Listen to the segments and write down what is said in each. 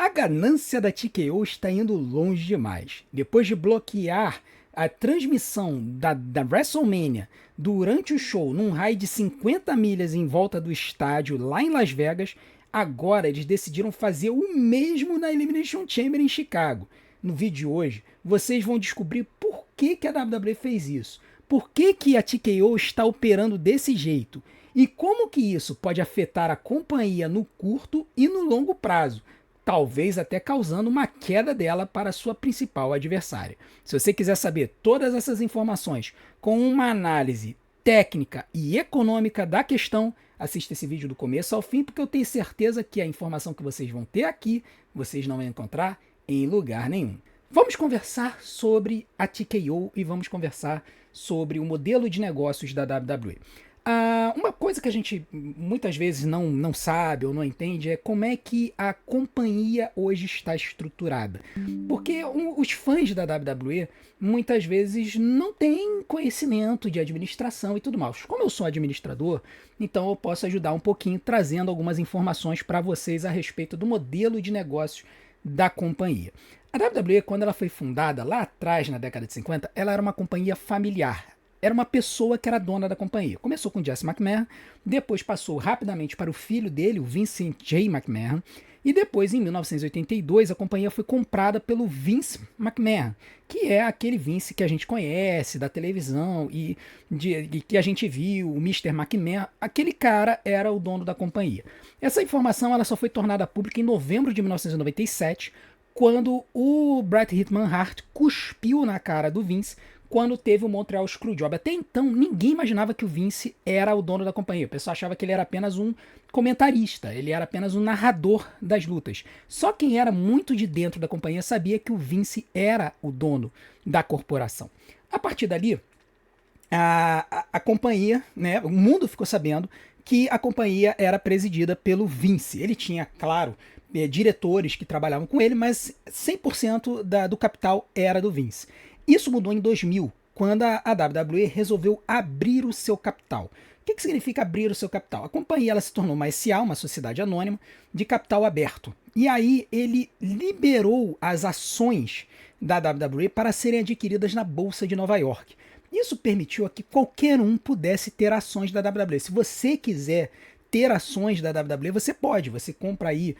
A ganância da TKO está indo longe demais. Depois de bloquear a transmissão da WrestleMania durante o show num raio de 50 milhas em volta do estádio lá em Las Vegas, agora eles decidiram fazer o mesmo na Elimination Chamber em Chicago. No vídeo de hoje, vocês vão descobrir por que a WWE fez isso, por que a TKO está operando desse jeito e como que isso pode afetar a companhia no curto e no longo prazo, talvez até causando uma queda dela para sua principal adversária. Se você quiser saber todas essas informações com uma análise técnica e econômica da questão, assista esse vídeo do começo ao fim, porque eu tenho certeza que a informação que vocês vão ter aqui, vocês não vão encontrar em lugar nenhum. Vamos conversar sobre a TKO e vamos conversar sobre o modelo de negócios da WWE. Uma coisa que a gente muitas vezes não sabe ou não entende é como é que a companhia hoje está estruturada. Porque os fãs da WWE muitas vezes não têm conhecimento de administração e tudo mais. Como eu sou administrador, então eu posso ajudar um pouquinho trazendo algumas informações para vocês a respeito do modelo de negócios da companhia. A WWE, quando ela foi fundada lá atrás, na década de 50, ela era uma companhia familiar. Era uma pessoa que era dona da companhia. Começou com Jesse McMahon, depois passou rapidamente para o filho dele, o Vince J. McMahon, e depois, em 1982, a companhia foi comprada pelo Vince McMahon, que é aquele Vince que a gente conhece da televisão e que a gente viu, o Mr. McMahon. Aquele cara era o dono da companhia. Essa informação ela só foi tornada pública em novembro de 1997, quando o Bret Hitman Hart cuspiu na cara do Vince quando teve o Montreal Screwjob. Até então, ninguém imaginava que o Vince era o dono da companhia. O pessoal achava que ele era apenas um comentarista, ele era apenas um narrador das lutas. Só quem era muito de dentro da companhia sabia que o Vince era o dono da corporação. A partir dali, a companhia, né, o mundo ficou sabendo que a companhia era presidida pelo Vince. Ele tinha, claro, diretores que trabalhavam com ele, mas 100% do capital era do Vince. Isso mudou em 2000, quando a WWE resolveu abrir o seu capital. O que significa abrir o seu capital? A companhia ela se tornou uma SA, uma sociedade anônima, de capital aberto. E aí ele liberou as ações da WWE para serem adquiridas na Bolsa de Nova York. Isso permitiu que qualquer um pudesse ter ações da WWE. Se você quiser ter ações da WWE, você pode. Você compra aí.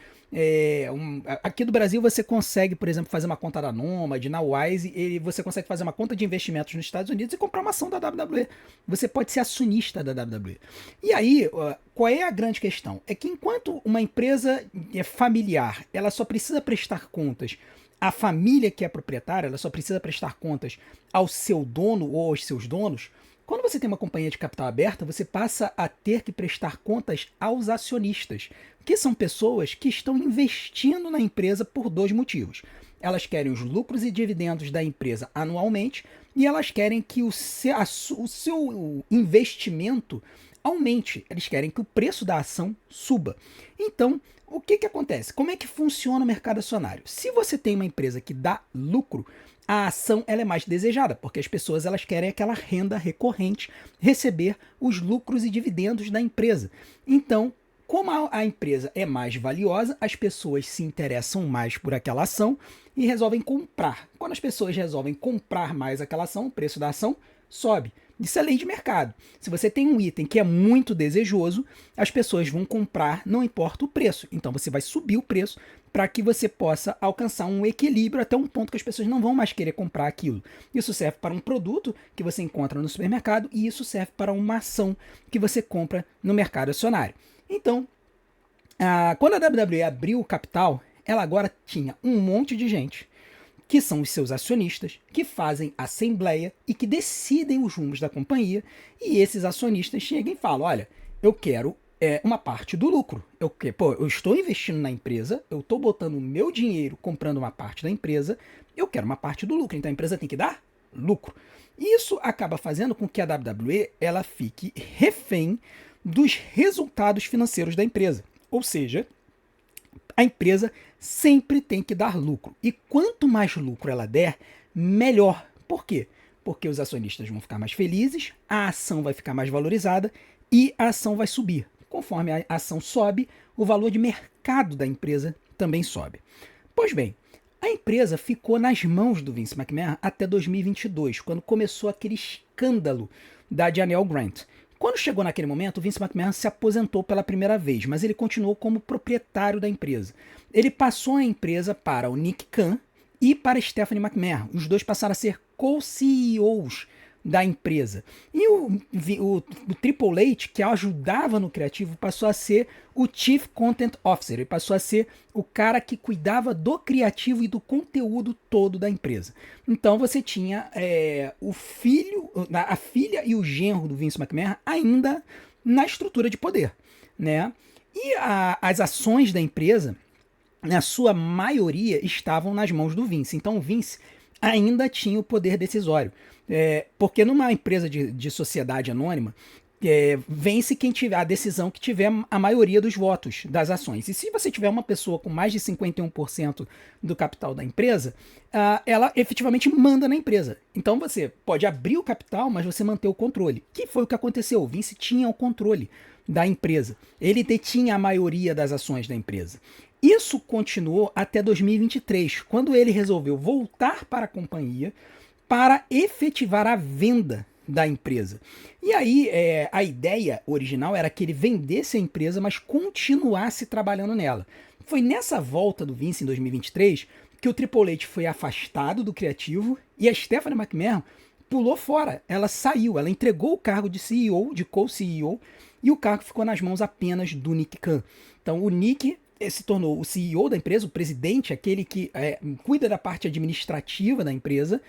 Aqui do Brasil você consegue, por exemplo, fazer uma conta da Nomad, na Wise, e você consegue fazer uma conta de investimentos nos Estados Unidos e comprar uma ação da WWE. Você pode ser acionista da WWE. E aí, qual é a grande questão? É que enquanto uma empresa é familiar, ela só precisa prestar contas à família que é proprietária, ela só precisa prestar contas ao seu dono ou aos seus donos. Quando você tem uma companhia de capital aberta, você passa a ter que prestar contas aos acionistas, que são pessoas que estão investindo na empresa por dois motivos. Elas querem os lucros e dividendos da empresa anualmente e elas querem que o seu investimento aumente. Eles querem que o preço da ação suba. Então, o que acontece? Como é que funciona o mercado acionário? Se você tem uma empresa que dá lucro, a ação ela é mais desejada, porque as pessoas elas querem aquela renda recorrente, receber os lucros e dividendos da empresa. Então, como a empresa é mais valiosa, as pessoas se interessam mais por aquela ação e resolvem comprar. Quando as pessoas resolvem comprar mais aquela ação, o preço da ação sobe. Isso é lei de mercado. Se você tem um item que é muito desejoso, as pessoas vão comprar, não importa o preço. Então você vai subir o preço para que você possa alcançar um equilíbrio até um ponto que as pessoas não vão mais querer comprar aquilo. Isso serve para um produto que você encontra no supermercado e isso serve para uma ação que você compra no mercado acionário. Então, quando a WWE abriu o capital, ela agora tinha um monte de gente que são os seus acionistas, que fazem assembleia e que decidem os rumos da companhia, e esses acionistas chegam e falam, olha, eu quero uma parte do lucro. Eu estou investindo na empresa, eu estou botando o meu dinheiro comprando uma parte da empresa, eu quero uma parte do lucro, então a empresa tem que dar lucro. Isso acaba fazendo com que a WWE ela fique refém dos resultados financeiros da empresa, ou seja, a empresa sempre tem que dar lucro. E quanto mais lucro ela der, melhor. Por quê? Porque os acionistas vão ficar mais felizes, a ação vai ficar mais valorizada e a ação vai subir. Conforme a ação sobe, o valor de mercado da empresa também sobe. Pois bem, a empresa ficou nas mãos do Vince McMahon até 2022, quando começou aquele escândalo da Janelle Grant. Quando chegou naquele momento, o Vince McMahon se aposentou pela primeira vez, mas ele continuou como proprietário da empresa. Ele passou a empresa para o Nick Khan e para Stephanie McMahon. Os dois passaram a ser co-CEOs da empresa. E o Triple H, que ajudava no criativo, passou a ser o Chief Content Officer. Ele passou a ser o cara que cuidava do criativo e do conteúdo todo da empresa. Então você tinha o filho, a filha e o genro do Vince McMahon ainda na estrutura de poder, né? E as ações da empresa, na sua maioria, estavam nas mãos do Vince. Então o Vince ainda tinha o poder decisório. Porque numa empresa de sociedade anônima, vence quem tiver a decisão que tiver a maioria dos votos das ações. E se você tiver uma pessoa com mais de 51% do capital da empresa, ela efetivamente manda na empresa. Então você pode abrir o capital, mas você manter o controle. Que foi o que aconteceu. O Vince tinha o controle da empresa. Ele detinha a maioria das ações da empresa. Isso continuou até 2023, quando ele resolveu voltar para a companhia para efetivar a venda da empresa. E aí, a ideia original era que ele vendesse a empresa, mas continuasse trabalhando nela. Foi nessa volta do Vince em 2023 que o Triple H foi afastado do criativo e a Stephanie McMahon pulou fora. Ela saiu, ela entregou o cargo de CEO, de co-CEO, e o cargo ficou nas mãos apenas do Nick Khan. Então o Nick se tornou o CEO da empresa, o presidente, aquele que cuida da parte administrativa da empresa,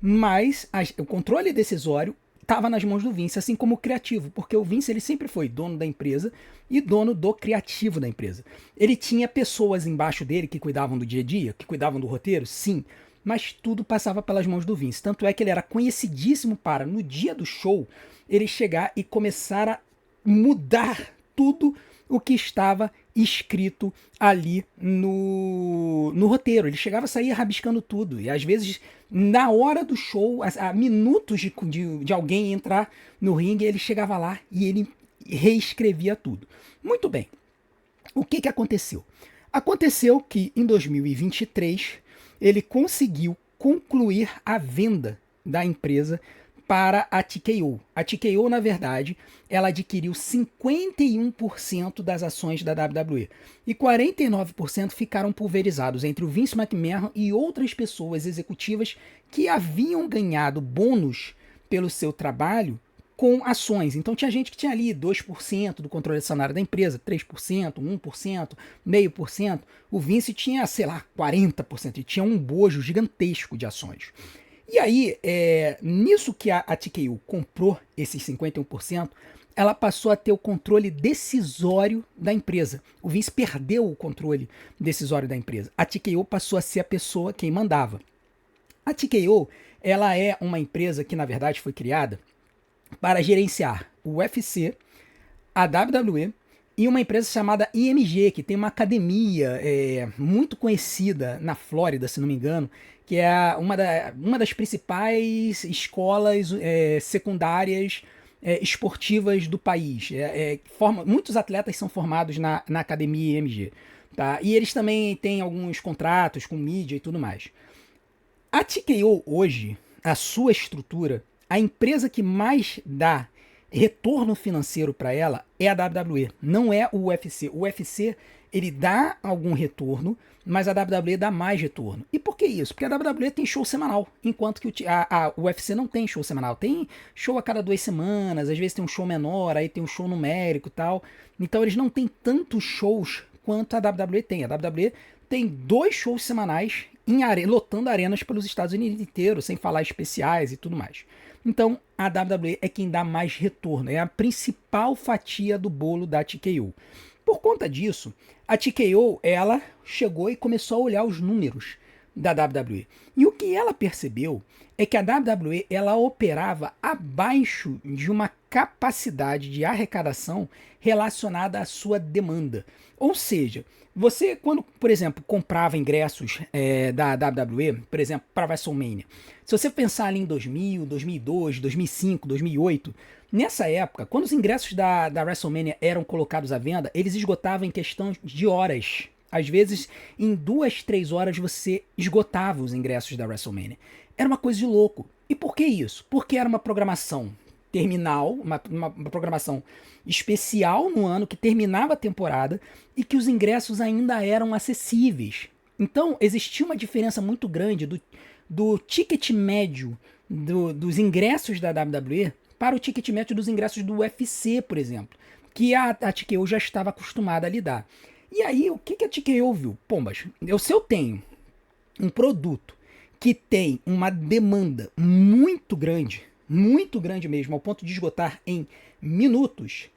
mas o controle decisório estava nas mãos do Vince, assim como o criativo, porque o Vince ele sempre foi dono da empresa e dono do criativo da empresa. Ele tinha pessoas embaixo dele que cuidavam do dia a dia, que cuidavam do roteiro, sim, mas tudo passava pelas mãos do Vince. Tanto é que ele era conhecidíssimo para, no dia do show, ele chegar e começar a mudar tudo o que estava escrito ali no roteiro. Ele chegava a sair rabiscando tudo. E às vezes, na hora do show, a minutos de alguém entrar no ringue, ele chegava lá e ele reescrevia tudo. Muito bem. O que aconteceu? Aconteceu que em 2023 ele conseguiu concluir a venda da empresa para a TKO. A TKO, na verdade, ela adquiriu 51% das ações da WWE e 49% ficaram pulverizados entre o Vince McMahon e outras pessoas executivas que haviam ganhado bônus pelo seu trabalho com ações. Então tinha gente que tinha ali 2% do controle acionário da empresa, 3%, 1%, 0,5%. O Vince tinha, sei lá, 40% e tinha um bojo gigantesco de ações. E aí, nisso que a TKO comprou esses 51%, ela passou a ter o controle decisório da empresa. O Vince perdeu o controle decisório da empresa. A TKO passou a ser a pessoa quem mandava. A TKO, ela é uma empresa que, na verdade, foi criada para gerenciar o UFC, a WWE e uma empresa chamada IMG, que tem uma academia muito conhecida na Flórida, se não me engano, que é uma das principais escolas secundárias esportivas do país. Muitos atletas são formados na academia IMG. Tá? E eles também têm alguns contratos com mídia e tudo mais. A TKO hoje, a sua estrutura, a empresa que mais dá retorno financeiro para ela é a WWE, não é o UFC. O UFC ele dá algum retorno, mas a WWE dá mais retorno. E por que isso? Porque a WWE tem show semanal, enquanto que o UFC não tem show semanal. Tem show a cada 2 semanas, às vezes tem um show menor, aí tem um show numérico e tal. Então eles não têm tantos shows quanto a WWE tem. A WWE tem 2 shows semanais lotando arenas pelos Estados Unidos inteiro, sem falar especiais e tudo mais. Então, a WWE é quem dá mais retorno, é a principal fatia do bolo da TKO. Por conta disso, a TKO, ela chegou e começou a olhar os números da WWE. E o que ela percebeu é que a WWE, ela operava abaixo de uma capacidade de arrecadação relacionada à sua demanda. Ou seja, você, quando, por exemplo, comprava ingressos da WWE, por exemplo, para WrestleMania, se você pensar ali em 2000, 2002, 2005, 2008, nessa época, quando os ingressos da WrestleMania eram colocados à venda, eles esgotavam em questão de horas. Às vezes, em 2, 3 horas você esgotava os ingressos da WrestleMania. Era uma coisa de louco. E por que isso? Porque era uma programação terminal, uma programação especial no ano que terminava a temporada e que os ingressos ainda eram acessíveis. Então, existia uma diferença muito grande do ticket médio dos ingressos da WWE para o ticket médio dos ingressos do UFC, por exemplo, que a TKO já estava acostumada a lidar. E aí, o que a TKO viu? Pombas, se eu tenho um produto que tem uma demanda muito grande mesmo, ao ponto de esgotar em minutos,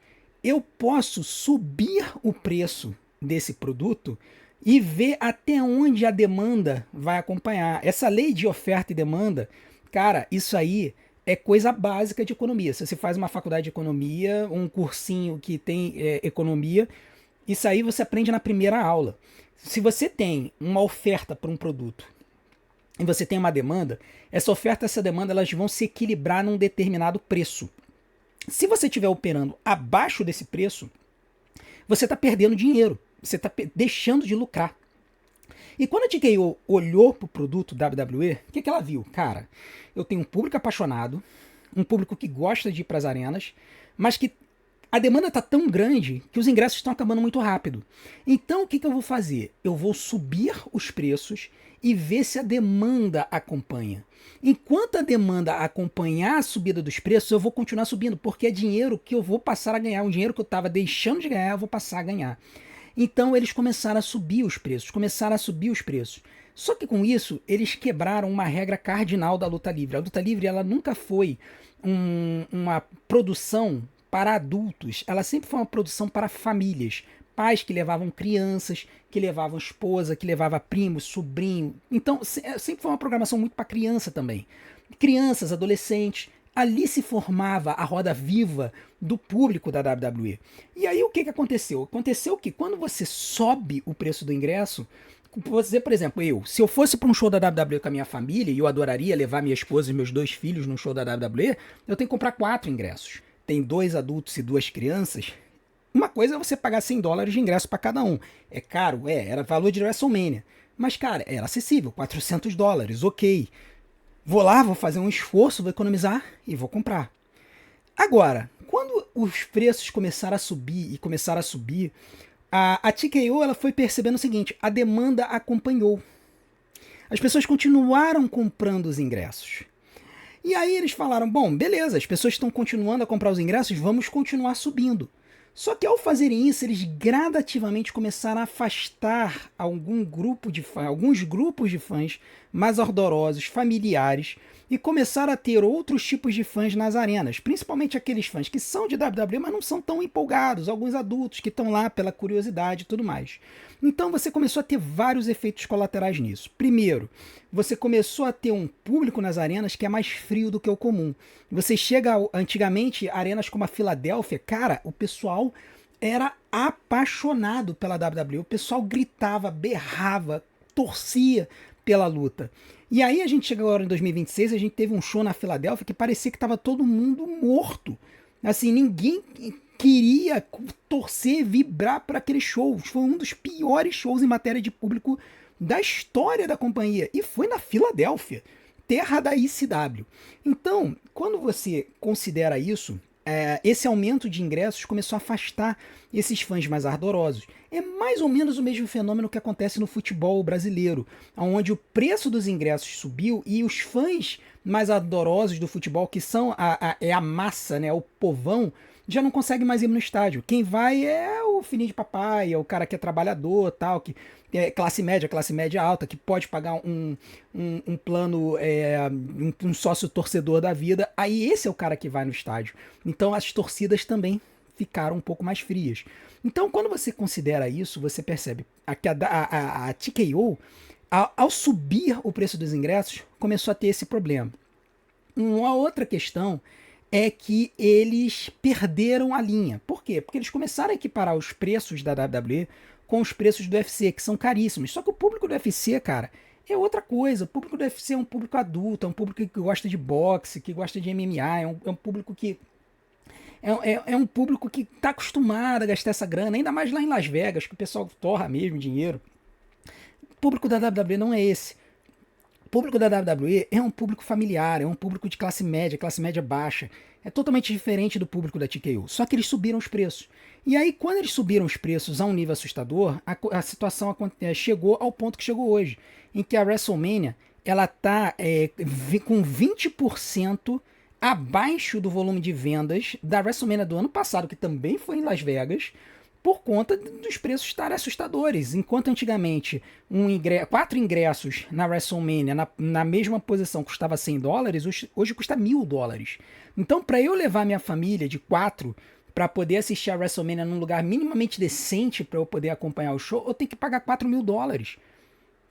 eu posso subir o preço desse produto e ver até onde a demanda vai acompanhar. Essa lei de oferta e demanda, cara, isso aí é coisa básica de economia. Se você faz uma faculdade de economia, um cursinho que tem economia, isso aí você aprende na primeira aula. Se você tem uma oferta para um produto e você tem uma demanda, essa oferta e essa demanda elas vão se equilibrar num determinado preço. Se você estiver operando abaixo desse preço, você está perdendo dinheiro, você está deixando de lucrar. E quando a TKO olhou para o produto WWE, o que ela viu? Cara, eu tenho um público apaixonado, um público que gosta de ir para as arenas, mas que a demanda está tão grande que os ingressos estão acabando muito rápido. Então o que eu vou fazer? Eu vou subir os preços e ver se a demanda acompanha. Enquanto a demanda acompanhar a subida dos preços, eu vou continuar subindo, porque é dinheiro que eu vou passar a ganhar. Um dinheiro que eu estava deixando de ganhar, eu vou passar a ganhar. Então eles começaram a subir os preços, Só que com isso, eles quebraram uma regra cardinal da luta livre. A luta livre ela nunca foi uma produção para adultos, ela sempre foi uma produção para famílias. Pais que levavam crianças, que levavam esposa, que levava primos, sobrinho. Então sempre foi uma programação muito para criança também. Crianças, adolescentes. Ali se formava a roda viva do público da WWE. E aí o que aconteceu? Aconteceu que quando você sobe o preço do ingresso, você, por exemplo, se eu fosse para um show da WWE com a minha família, e eu adoraria levar minha esposa e meus 2 filhos num show da WWE, eu tenho que comprar 4 ingressos. Tem 2 adultos e 2 crianças. Uma coisa é você pagar $100 de ingresso para cada um. É caro? Era valor de WrestleMania. Mas, cara, era acessível, $400, ok. Vou lá, vou fazer um esforço, vou economizar e vou comprar. Agora, quando os preços começaram a subir, a TKO ela foi percebendo o seguinte, a demanda acompanhou. As pessoas continuaram comprando os ingressos. E aí eles falaram, bom, beleza, as pessoas estão continuando a comprar os ingressos, vamos continuar subindo. Só que ao fazerem isso, eles gradativamente começaram a afastar alguns grupos de fãs mais ardorosos, familiares, e começaram a ter outros tipos de fãs nas arenas, principalmente aqueles fãs que são de WWE, mas não são tão empolgados, alguns adultos que estão lá pela curiosidade e tudo mais. Então você começou a ter vários efeitos colaterais nisso. Primeiro, você começou a ter um público nas arenas que é mais frio do que o comum. Você chega, antigamente, arenas como a Filadélfia, cara, o pessoal era apaixonado pela WWE. O pessoal gritava, berrava, torcia pela luta. E aí a gente chega agora em 2026, a gente teve um show na Filadélfia que parecia que estava todo mundo morto. Assim, ninguém queria torcer, vibrar para aquele show. Foi um dos piores shows em matéria de público da história da companhia. E foi na Filadélfia, terra da ICW. Então, quando você considera isso, esse aumento de ingressos começou a afastar esses fãs mais ardorosos. É mais ou menos o mesmo fenômeno que acontece no futebol brasileiro, onde o preço dos ingressos subiu e os fãs mais ardorosos do futebol, que são a massa, né, o povão, já não consegue mais ir no estádio. Quem vai é o filhinho de papai, é o cara que é trabalhador, tal, que é classe média alta, que pode pagar um plano, um sócio torcedor da vida. Aí esse é o cara que vai no estádio. Então as torcidas também ficaram um pouco mais frias. Então quando você considera isso, você percebe que a TKO, ao subir o preço dos ingressos, começou a ter esse problema. Uma outra questão é que eles perderam a linha. Por quê? Porque eles começaram a equiparar os preços da WWE com os preços do UFC, que são caríssimos. Só que o público do UFC, cara, é outra coisa. O público do UFC é um público adulto, é um público que gosta de boxe, que gosta de MMA, é um público que É um público que tá acostumado a gastar essa grana, ainda mais lá em Las Vegas, que o pessoal torra mesmo dinheiro. O público da WWE não é esse. O público da WWE é um público familiar, é um público de classe média baixa. É totalmente diferente do público da TKO. Só que eles subiram os preços. E aí, quando eles subiram os preços a um nível assustador, a situação chegou ao ponto que chegou hoje, em que a WrestleMania ela tá com 20% abaixo do volume de vendas da WrestleMania do ano passado, que também foi em Las Vegas, por conta dos preços estarem assustadores. Enquanto antigamente 4 ingressos na WrestleMania na mesma posição custava $100, hoje custa $1.000. Então, para eu levar minha família de 4 para poder assistir a WrestleMania num lugar minimamente decente para eu poder acompanhar o show, eu tenho que pagar $4.000.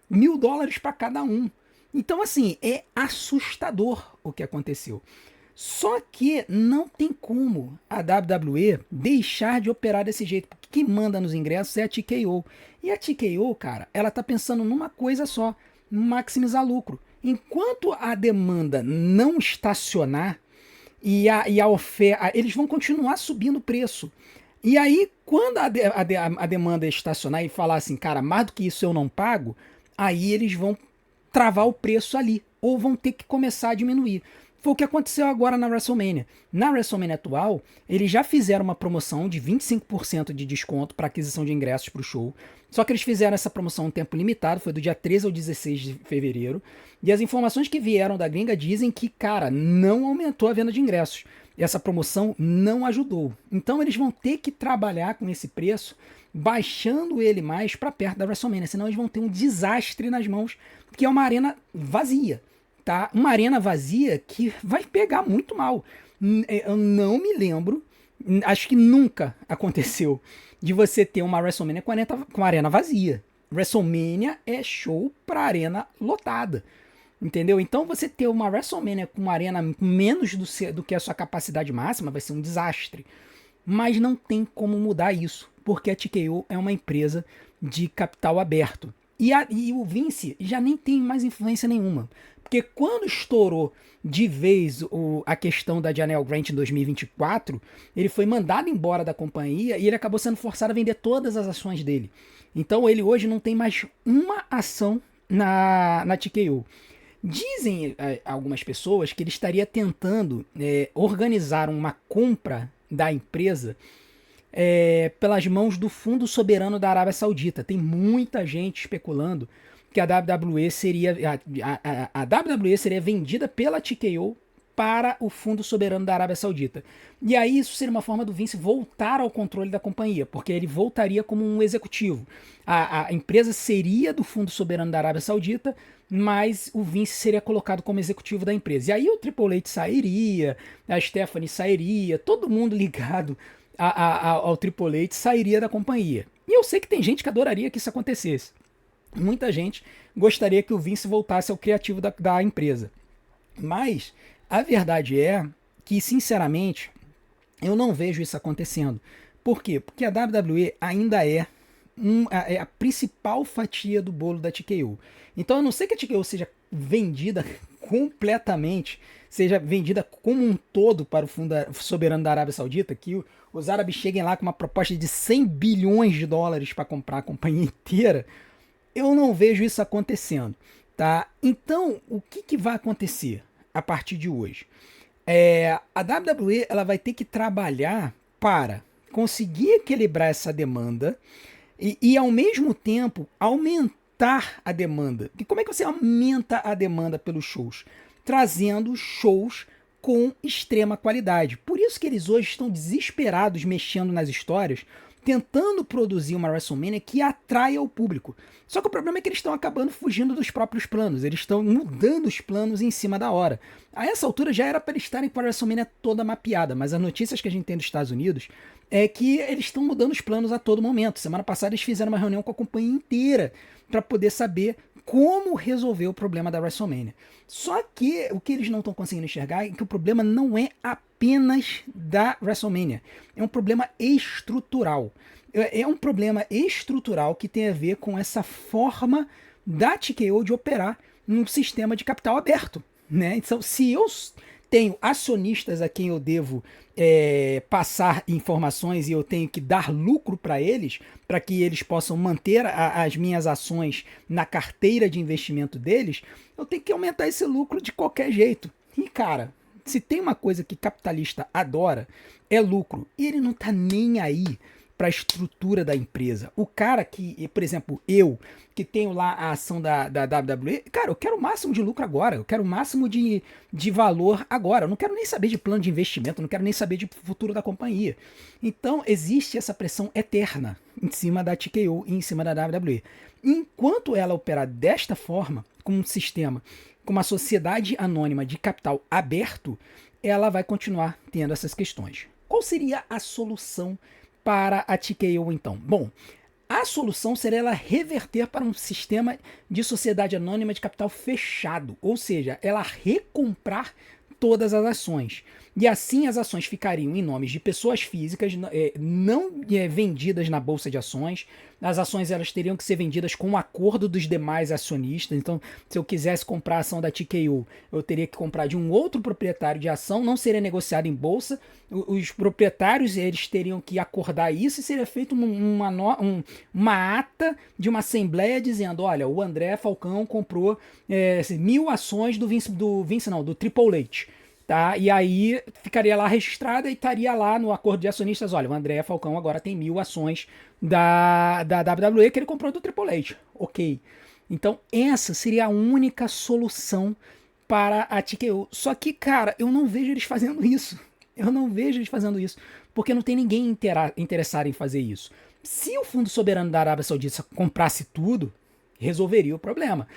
$1.000 para cada um. Então, assim, é assustador o que aconteceu. Só que não tem como a WWE deixar de operar desse jeito, porque quem manda nos ingressos é a TKO. E a TKO, cara, ela tá pensando numa coisa só, maximizar lucro. Enquanto a demanda não estacionar e a oferta, eles vão continuar subindo o preço. E aí, quando a demanda estacionar e falar assim, cara, mais do que isso eu não pago, aí eles vão travar o preço ali, ou vão ter que começar a diminuir. Foi o que aconteceu agora na WrestleMania. Na WrestleMania atual, eles já fizeram uma promoção de 25% de desconto para aquisição de ingressos para o show. Só que eles fizeram essa promoção em tempo limitado, foi do dia 13 ao 16 de fevereiro. E as informações que vieram da gringa dizem que, cara, não aumentou a venda de ingressos. Essa promoção não ajudou. Então eles vão ter que trabalhar com esse preço, baixando ele mais para perto da WrestleMania. Senão eles vão ter um desastre nas mãos, que é uma arena vazia. Tá? Uma arena vazia que vai pegar muito mal. Eu não me lembro, acho que nunca aconteceu, de você ter uma WrestleMania com a arena vazia. WrestleMania é show para arena lotada. Entendeu? Então você ter uma WrestleMania com uma arena menos do que a sua capacidade máxima vai ser um desastre. Mas não tem como mudar isso, porque a TKO é uma empresa de capital aberto. E o Vince já nem tem mais influência nenhuma. Porque quando estourou de vez a questão da Janelle Grant em 2024, ele foi mandado embora da companhia e ele acabou sendo forçado a vender todas as ações dele. Então ele hoje não tem mais uma ação na TKO. Dizem algumas pessoas que ele estaria tentando organizar uma compra da empresa pelas mãos do Fundo Soberano da Arábia Saudita. Tem muita gente especulando que a WWE seria a WWE seria vendida pela TKO para o Fundo Soberano da Arábia Saudita. E aí isso seria uma forma do Vince voltar ao controle da companhia, porque ele voltaria como um executivo. A empresa seria do Fundo Soberano da Arábia Saudita, mas o Vince seria colocado como executivo da empresa. E aí o Triple H sairia, a Stephanie sairia, todo mundo ligado ao Triple H sairia da companhia. E eu sei que tem gente que adoraria que isso acontecesse. Muita gente gostaria que o Vince voltasse ao criativo da empresa. Mas a verdade é que, sinceramente, eu não vejo isso acontecendo. Por quê? Porque a WWE ainda é a principal fatia do bolo da TKO. Então, a não ser que a TKO seja vendida completamente, seja vendida como um todo para o Fundo Soberano da Arábia Saudita, que os árabes cheguem lá com uma proposta de $100 bilhões para comprar a companhia inteira, eu não vejo isso acontecendo, tá? Então, o que vai acontecer a partir de hoje? A WWE ela vai ter que trabalhar para conseguir equilibrar essa demanda e ao mesmo tempo, aumentar a demanda. E como é que você aumenta a demanda pelos shows? Trazendo shows com extrema qualidade. Por isso que eles hoje estão desesperados mexendo nas histórias, tentando produzir uma WrestleMania que atraia o público. Só que o problema é que eles estão acabando fugindo dos próprios planos. Eles estão mudando os planos em cima da hora. A essa altura já era para eles estarem com a WrestleMania toda mapeada, mas as notícias que a gente tem dos Estados Unidos é que eles estão mudando os planos a todo momento. Semana passada eles fizeram uma reunião com a companhia inteira para poder saber como resolver o problema da WrestleMania. Só que o que eles não estão conseguindo enxergar é que o problema não é apenas da WrestleMania. É um problema estrutural. É um problema estrutural que tem a ver com essa forma da TKO de operar num sistema de capital aberto, né? Então, se eu tenho acionistas a quem eu devo passar informações e eu tenho que dar lucro para que eles possam manter as minhas ações na carteira de investimento deles, eu tenho que aumentar esse lucro de qualquer jeito. E, cara, se tem uma coisa que capitalista adora, é lucro. E ele não tá nem aí para a estrutura da empresa. O cara que, por exemplo, eu, que tenho lá a ação da WWE, cara, eu quero o máximo de lucro agora, eu quero o máximo de valor agora, eu não quero nem saber de plano de investimento, eu não quero nem saber de futuro da companhia. Então, existe essa pressão eterna em cima da TKO e em cima da WWE. Enquanto ela operar desta forma, com um sistema, com uma sociedade anônima de capital aberto, ela vai continuar tendo essas questões. Qual seria a solução para a TKO, então? Bom, a solução seria ela reverter para um sistema de sociedade anônima de capital fechado, ou seja, ela recomprar todas as ações. E assim as ações ficariam em nomes de pessoas físicas, não vendidas na bolsa de ações. As ações elas teriam que ser vendidas com o acordo dos demais acionistas. Então, se eu quisesse comprar a ação da TKO, eu teria que comprar de um outro proprietário de ação, não seria negociado em bolsa. Os proprietários eles teriam que acordar isso e seria feito uma ata de uma assembleia dizendo: olha, o André Falcão comprou 1.000 ações do Triple H. Tá? E aí ficaria lá registrada e estaria lá no acordo de acionistas: olha, o André Falcão agora tem 1.000 ações da WWE que ele comprou do Triple H. Ok. Então essa seria a única solução para a TKO. Só que, cara, eu não vejo eles fazendo isso. Eu não vejo eles fazendo isso. Porque não tem ninguém interessado em fazer isso. Se o Fundo Soberano da Arábia Saudita comprasse tudo, resolveria o problema.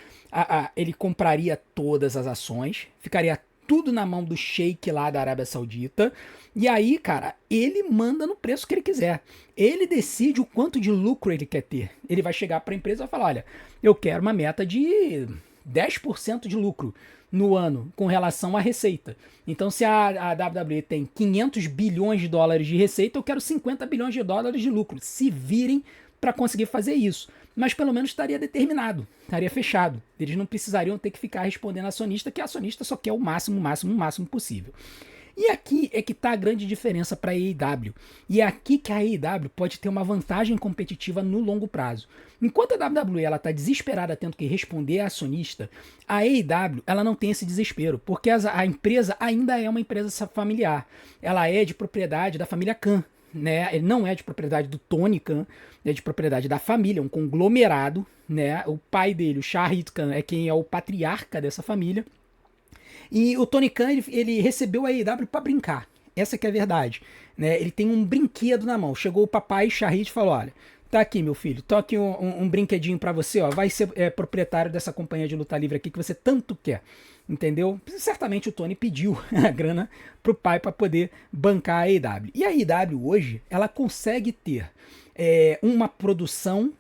Ele compraria todas as ações, ficaria tudo na mão do sheik lá da Arábia Saudita. E aí, cara, ele manda no preço que ele quiser. Ele decide o quanto de lucro ele quer ter. Ele vai chegar para a empresa e vai falar: olha, eu quero uma meta de 10% de lucro no ano com relação à receita. Então, se a WWE tem 500 bilhões de dólares de receita, eu quero 50 bilhões de dólares de lucro. Se virem para conseguir fazer isso. Mas pelo menos estaria determinado, estaria fechado. Eles não precisariam ter que ficar respondendo acionista, que acionista só quer o máximo possível. E aqui é que está a grande diferença para a AEW. E é aqui que a AEW pode ter uma vantagem competitiva no longo prazo. Enquanto a WWE está desesperada tendo que responder a acionista, a AEW ela não tem esse desespero, porque a empresa ainda é uma empresa familiar. Ela é de propriedade da família Khan. Né? Ele não é de propriedade do Tony Khan, é de propriedade da família, um conglomerado, né? O pai dele, o Shahid Khan, é quem é o patriarca dessa família. E o Tony Khan, ele recebeu a AEW para brincar. Essa que é a verdade, né? Ele tem um brinquedo na mão. Chegou o papai Shahid e falou: olha, tá aqui, meu filho, tô aqui um brinquedinho para você, ó. Vai ser proprietário dessa companhia de luta livre aqui que você tanto quer. Entendeu? Certamente o Tony pediu a grana pro pai para poder bancar a AEW. E a AEW hoje, ela consegue ter uma produção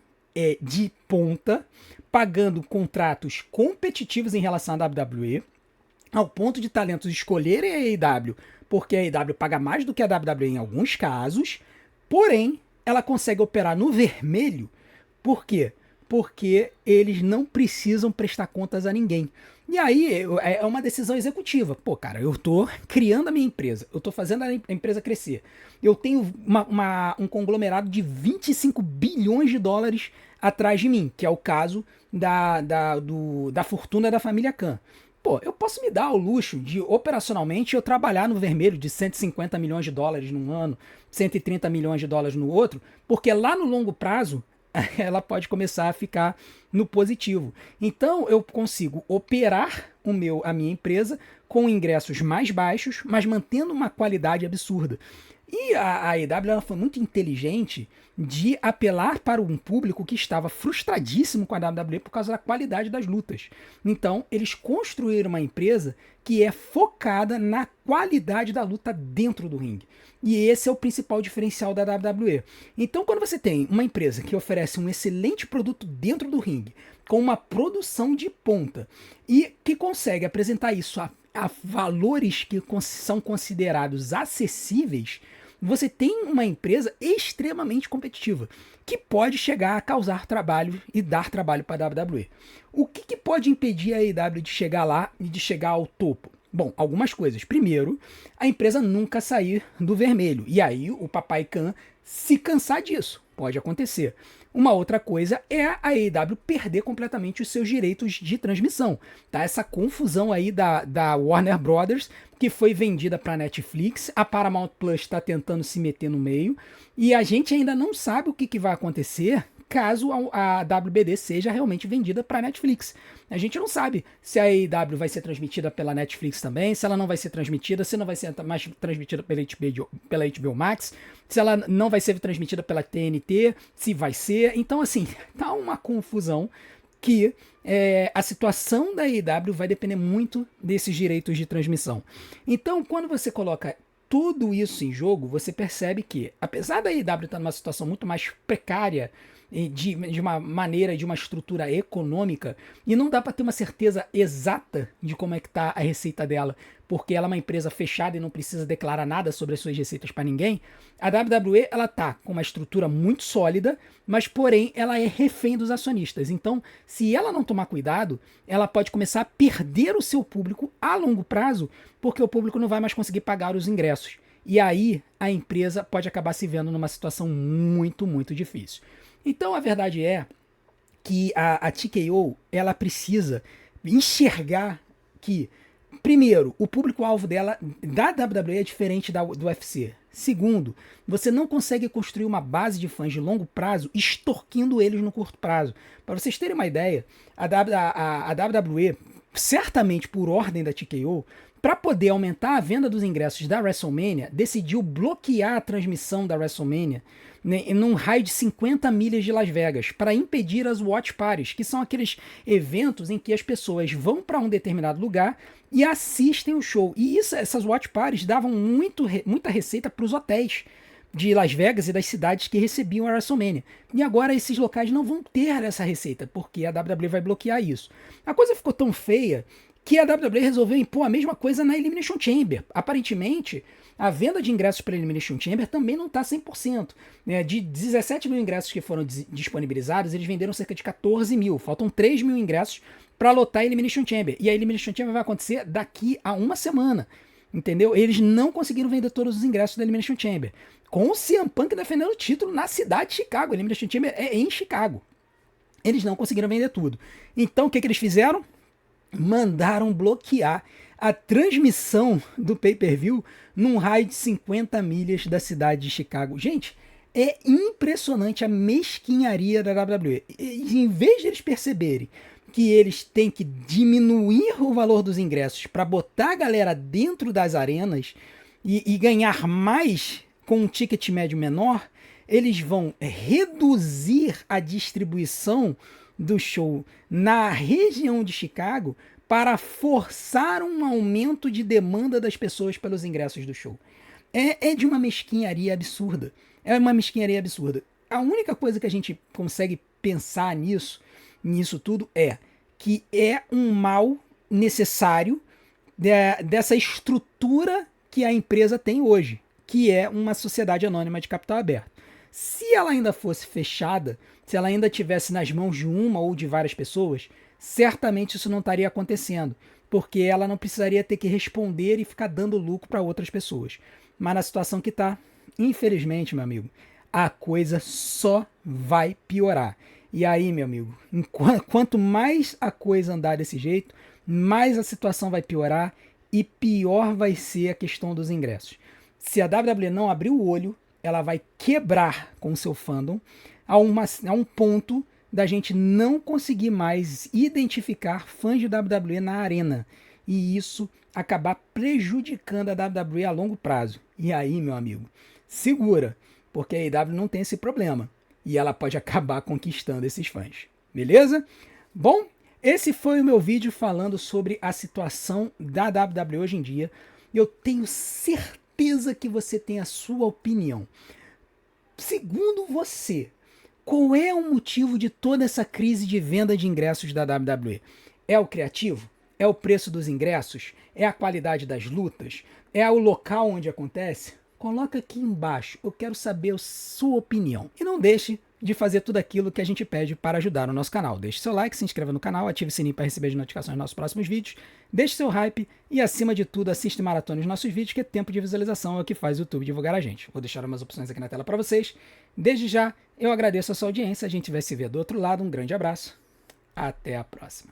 de ponta, pagando contratos competitivos em relação à WWE, ao ponto de talentos escolherem a AEW, porque a AEW paga mais do que a WWE em alguns casos, porém, ela consegue operar no vermelho. Por quê? Porque eles não precisam prestar contas a ninguém. E aí é uma decisão executiva. Pô, cara, eu tô criando a minha empresa, eu tô fazendo a empresa crescer. Eu tenho um conglomerado de 25 bilhões de dólares atrás de mim, que é o caso da fortuna da família Khan. Pô, eu posso me dar ao luxo de, operacionalmente, eu trabalhar no vermelho de 150 milhões de dólares num ano, 130 milhões de dólares no outro, porque lá no longo prazo, ela pode começar a ficar no positivo. Então, eu consigo operar a minha empresa com ingressos mais baixos, mas mantendo uma qualidade absurda. E a AEW ela foi muito inteligente de apelar para um público que estava frustradíssimo com a WWE por causa da qualidade das lutas. Então, eles construíram uma empresa que é focada na qualidade da luta dentro do ringue. E esse é o principal diferencial da WWE. Então, quando você tem uma empresa que oferece um excelente produto dentro do ringue, com uma produção de ponta, e que consegue apresentar isso a valores que são considerados acessíveis, você tem uma empresa extremamente competitiva, que pode chegar a causar trabalho e dar trabalho para a WWE. O que pode impedir a AEW de chegar lá e de chegar ao topo? Bom, algumas coisas. Primeiro, a empresa nunca sair do vermelho. E aí o Papai Khan se cansar disso. Pode acontecer. Uma outra coisa é a AEW perder completamente os seus direitos de transmissão. Tá? Essa confusão aí da Warner Brothers, que foi vendida para Netflix. A Paramount Plus está tentando se meter no meio. E a gente ainda não sabe o que vai acontecer caso a WBD seja realmente vendida para Netflix. A gente não sabe se a AEW vai ser transmitida pela Netflix também, se ela não vai ser transmitida, se não vai ser mais transmitida pela HBO Max, se ela não vai ser transmitida pela TNT, se vai ser. Então, assim, tá uma confusão que a situação da AEW vai depender muito desses direitos de transmissão. Então, quando você coloca tudo isso em jogo, você percebe que, apesar da AEW estar numa situação muito mais precária, de uma maneira, de uma estrutura econômica, e não dá para ter uma certeza exata de como é que tá a receita dela, porque ela é uma empresa fechada e não precisa declarar nada sobre as suas receitas para ninguém. A WWE, ela tá com uma estrutura muito sólida, mas porém ela é refém dos acionistas. Então, se ela não tomar cuidado, ela pode começar a perder o seu público a longo prazo, porque o público não vai mais conseguir pagar os ingressos. E aí a empresa pode acabar se vendo numa situação muito, muito difícil. Então a verdade é que a TKO ela precisa enxergar que, primeiro, o público-alvo dela da WWE é diferente do UFC. Segundo, você não consegue construir uma base de fãs de longo prazo extorquindo eles no curto prazo. Para vocês terem uma ideia, a WWE, certamente por ordem da TKO, para poder aumentar a venda dos ingressos da WrestleMania, decidiu bloquear a transmissão da WrestleMania num raio de 50 milhas de Las Vegas, para impedir as watch parties, que são aqueles eventos em que as pessoas vão para um determinado lugar e assistem o show. E essas watch parties davam muita receita para os hotéis de Las Vegas e das cidades que recebiam a WrestleMania. E agora esses locais não vão ter essa receita, porque a WWE vai bloquear isso. A coisa ficou tão feia que a WWE resolveu impor a mesma coisa na Elimination Chamber. Aparentemente, a venda de ingressos para a Elimination Chamber também não está 100%. De 17 mil ingressos que foram disponibilizados, eles venderam cerca de 14 mil. Faltam 3 mil ingressos para lotar a Elimination Chamber. E a Elimination Chamber vai acontecer daqui a uma semana. Entendeu? Eles não conseguiram vender todos os ingressos da Elimination Chamber. Com o CM Punk defendendo o título na cidade de Chicago. A Elimination Chamber é em Chicago. Eles não conseguiram vender tudo. Então, o que eles fizeram? Mandaram bloquear a transmissão do pay-per-view num raio de 50 milhas da cidade de Chicago. Gente, é impressionante a mesquinharia da WWE. E, em vez de eles perceberem que eles têm que diminuir o valor dos ingressos para botar a galera dentro das arenas e ganhar mais com um ticket médio menor, eles vão reduzir a distribuição do show na região de Chicago para forçar um aumento de demanda das pessoas pelos ingressos do show. É de uma mesquinharia absurda. É uma mesquinharia absurda. A única coisa que a gente consegue pensar nisso tudo é que é um mal necessário dessa estrutura que a empresa tem hoje, que é uma sociedade anônima de capital aberto. Se ela ainda fosse fechada, se ela ainda tivesse nas mãos de uma ou de várias pessoas, certamente isso não estaria acontecendo, porque ela não precisaria ter que responder e ficar dando lucro para outras pessoas. Mas na situação que está, infelizmente, meu amigo, a coisa só vai piorar. E aí, meu amigo, quanto mais a coisa andar desse jeito, mais a situação vai piorar e pior vai ser a questão dos ingressos. Se a WWE não abrir o olho, ela vai quebrar com o seu fandom a um ponto da gente não conseguir mais identificar fãs de WWE na arena. E isso acabar prejudicando a WWE a longo prazo. E aí, meu amigo, segura, porque a AEW não tem esse problema. E ela pode acabar conquistando esses fãs. Beleza? Bom, esse foi o meu vídeo falando sobre a situação da WWE hoje em dia. Eu tenho certeza que você tem a sua opinião. Segundo você, qual é o motivo de toda essa crise de venda de ingressos da WWE? É o criativo? É o preço dos ingressos? É a qualidade das lutas? É o local onde acontece? Coloca aqui embaixo, eu quero saber a sua opinião. E não deixe de fazer tudo aquilo que a gente pede para ajudar o nosso canal. Deixe seu like, se inscreva no canal, ative o sininho para receber as notificações dos nossos próximos vídeos, deixe seu hype e, acima de tudo, assista e maratone os nossos vídeos, que tempo de visualização é o que faz o YouTube divulgar a gente. Vou deixar umas opções aqui na tela para vocês. Desde já, eu agradeço a sua audiência, a gente vai se ver do outro lado, um grande abraço, até a próxima.